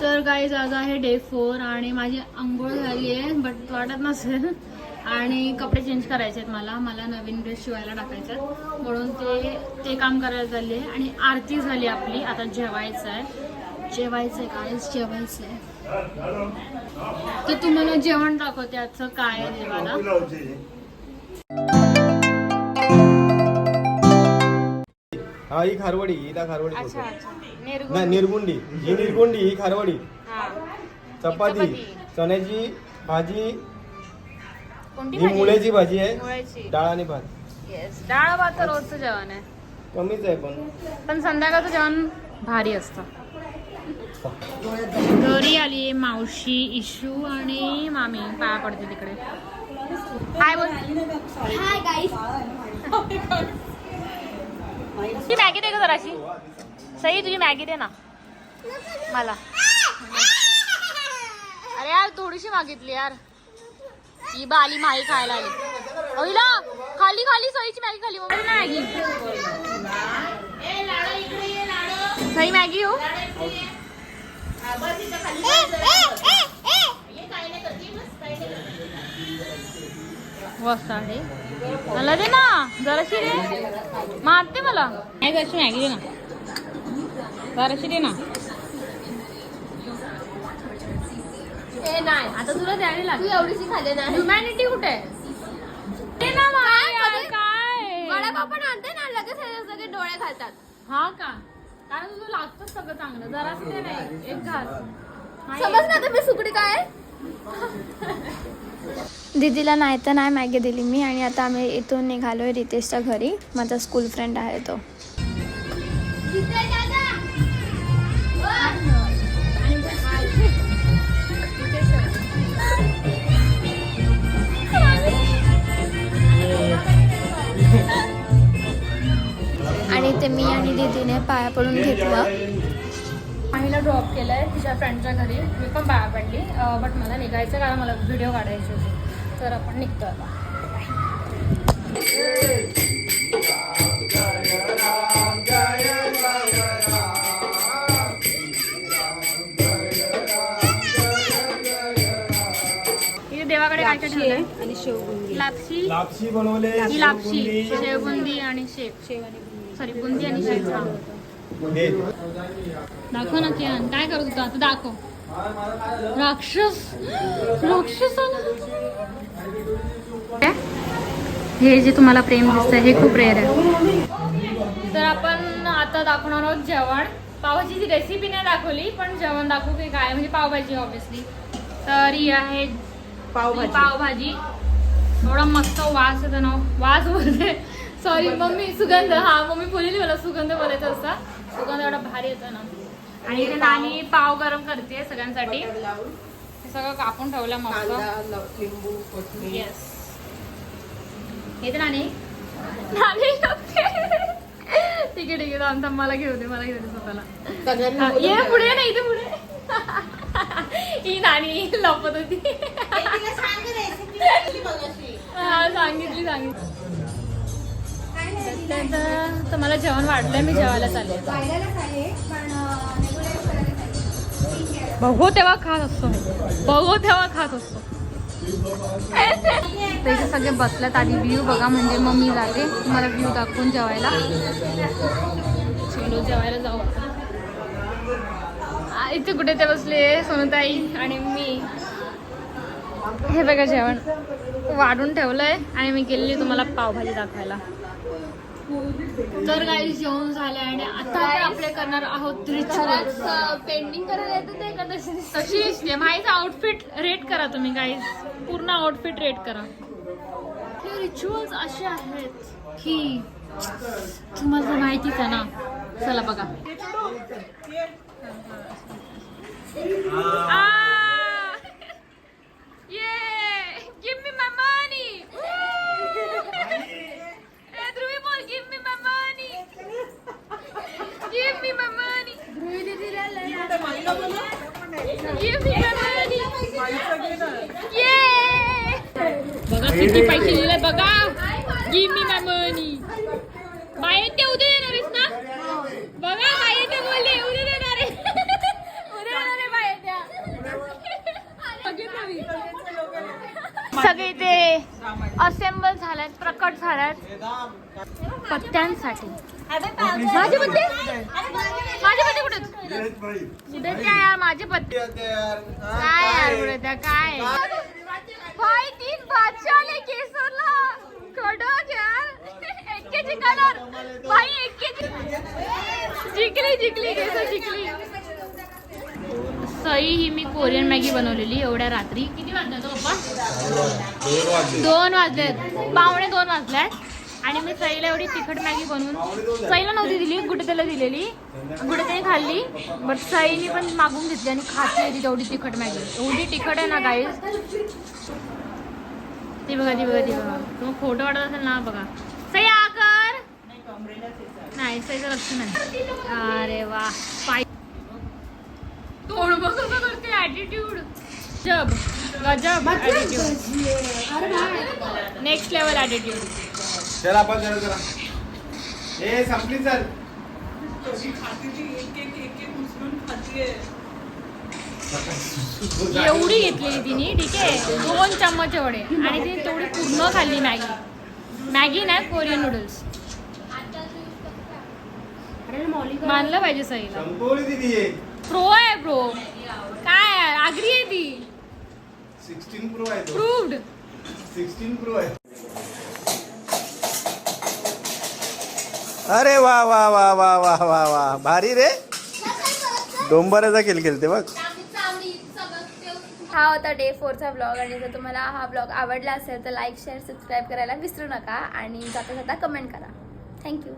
तर गाईज आज आहे डे 4 आणि माझी आंघोळ झाली आहे बट वाटत नसेल आणि कपडे चेंज करायचे आहेत मला नवीन ड्रेस शिवायला टाकायचे आहेत म्हणून ते काम करायला झाली आहे आणि आरती झाली आपली. आता जेवायचं आहे गाईज जेवायचं आहे. तर तुम्हाला जेवण दाखवते आजचं काय आहे देवाला. हा ही खारवडी हिला खारवडी अच्छा नाही निर्गुंडी ही निर्गुंडी ही खारवडी. चपाती चण्याची भाजी ही मुळ्याची भाजी आहे. डाळ आणि भात. येस डाळ भात तर रोजचं जेवण आहे. कमीच आहे पण संध्याकाळचं जेवण भारी असतं. घरी आली मावशी इशू आणि मामी पाया पडते तिकडे. हाय बोल. Hi guys. ती मॅगी दे का जराशी. सई तुझी मॅगी दे ना मला. अरे यार थोडीशी मागितली यार. ही बाली माई खायला आली. ओईला खाली खाली सईची मॅगी खाली. मम्मी मॅगी सई मॅगी हो. मस्त आहे. मला दे ना जराशी दे. मारते मला नाही जराशी मॅगी दे ना जराशी दे ना. नाही आता तुला द्यावी तू लागेल. एवढीशी खाल्ली नाही. ह्युमॅनिटी कुठे ते ना काय वडापाव पण आणते ना लगेच सगळे डोळे घालतात. हा का कारण तुझं लागतं सगळं चांगलं जरा ते नाही एक घास. समज ना आता मी सुकडी काय. दीदीला नाही तर नाही मॅगी दिली मी आणि आता आम्ही इथून निघालोय रितेशच्या घरी. माझा स्कूल फ्रेंड आहे तो. आणि ते मी आणि दीदीने पाया पडून घेतलं. आम्हीला ड्रॉप केलंय तिच्या फ्रेंडच्या घरी. मी पण पाया पडली बट मला निघायचं कारण मला व्हिडिओ काढायचे होते. तर आपण निघतो आता. इथे देवाकडे काय काय ठेवलंय आणि शेवबुंदी लापशी बनवले. ही लापशी शेवबुंदी आणि सॉरी बुंदी आणि शेव. दाखव ना कियान काय करत होता आता दाखव. राक्षस हे जे तुम्हाला प्रेम दिसतंय हे खूप रेअर आहे. तर आपण आता दाखवणार आहोत जेवण. पावभाजीची रेसिपी नाही दाखवली पण जेवण दाखवू की काय म्हणजे पावभाजी ऑब्विसली. तर ही आहे पावभाजी. एवढा मस्त वास येतो ना. वास बोलते सॉरी मम्मी सुगंध. हा मम्मी बोलली मला सुगंध बोलायचा असता. सुगंध एवढा भारी येतो ना. आणि इथे नानी पाव गरम करते सगळ्यांसाठी. हे सगळं कापून ठेवलं मस्त. येस येते नानी ठीक आहे थांब मला घेऊ दे स्वतःला. ये पुढे नाही इथे पुढे. ही नानी लपत होती. सांगितली तर मला जेवण वाढलंय. मी जेवायला चालले. बघू तेव्हा खात असतो. इथे सगळे बसल्यात. आधी व्ह्यू बघा म्हणजे मग मी जाते मला व्ह्यू दाखवून जेवायला. चलो जेवायला जाऊ. इथे कुठे ते बसले सोनूताई आणि मी. हे बघा जेवण वाढून ठेवलंय आणि मी गेलेली तुम्हाला पावभाजी दाखवायला. तर काही जेवण झालंय आणि आता आपले करणार आहोत रिच्युअल्स. पेंडिंग करायला येतं ते का तशी माहीचा आउटफिट रेट करा तुम्ही गाईज. पूर्ण आउटफिट रेट करा. हे रिच्युअल्स असे आहेत की तुम्हाला माहितीच आहे ना. चला बघा. Give me my money. Dhruvi bol give me my money. Give me my money. Give me my money. Yeah. बघा किती पैसे दिले बघा. Give me my money. बाई ते उद्या येणार आहेस ना. बघा बाई ते बोलले उद्या देणार आहे. उद्या येणार आहे बाई. सगळे ते असेंबल झाल्यात, प्रकट झाल्यात पत्त्यांसाठी. माझे पत्ते कुठे? कुठे काय यार माझे पत्ते? काय यार कुठे त्या काय? भाई 3 बादशाह आले केसरला. कडक यार. एक्केची कलर. भाई एक्केची. जिंकली केसर जिंकली. सई ही मी कोरियन मॅगी बनवलेली एवढ्या रात्री. किती वाजल्यात हो पप्पा? 2 वाजलेत. 1:45 वाजल्यात. आणि मी सईला एवढी तिखट मॅगी बनवून सईला नव्हती दिली, गुडे त्याला दिलेली. गुडे त्याने खाल्ली, बट सईने पण मागून घेतली आणि खाते ती तेवढी तिखट मॅगी. एवढी तिखट आहे ना गाईज. ती बघा. तुम्ही खोटं वाटत असेल ना बघा. सई आकर नाही, सईचं लक्ष नाही. अरे वा पाय तोड बघ करते. ॲटिट्यूड गजब ॲटिट्यूड. Next level attitude. चल आपण जरा ए संपली चल. एवढी घेतलेली तिने, ठीक आहे. 2 चम्मच एवढे आणि तिने तेवढी पूर्ण खाल्ली मॅगी. मॅगी नाही, कोरियन नूडल्स. मानलं पाहिजे सईला. संपवली दिदी. प्रो आहे प्रो. काय यार आगरी आहे ती. 16 प्रो आहे तो. प्रूव्ड. 16 प्रो आहे. अरे वा वा वा वा वा वा वा भारी रे. डोंबराचा खेळ खेळते बघ. हा होता डे 4चा ब्लॉग. आणि जर तुम्हाला हा ब्लॉग आवडला असेल तर लाईक शेअर सबस्क्राईब करायला विसरू नका. आणि जाता जाता कमेंट करा. थँक्यू.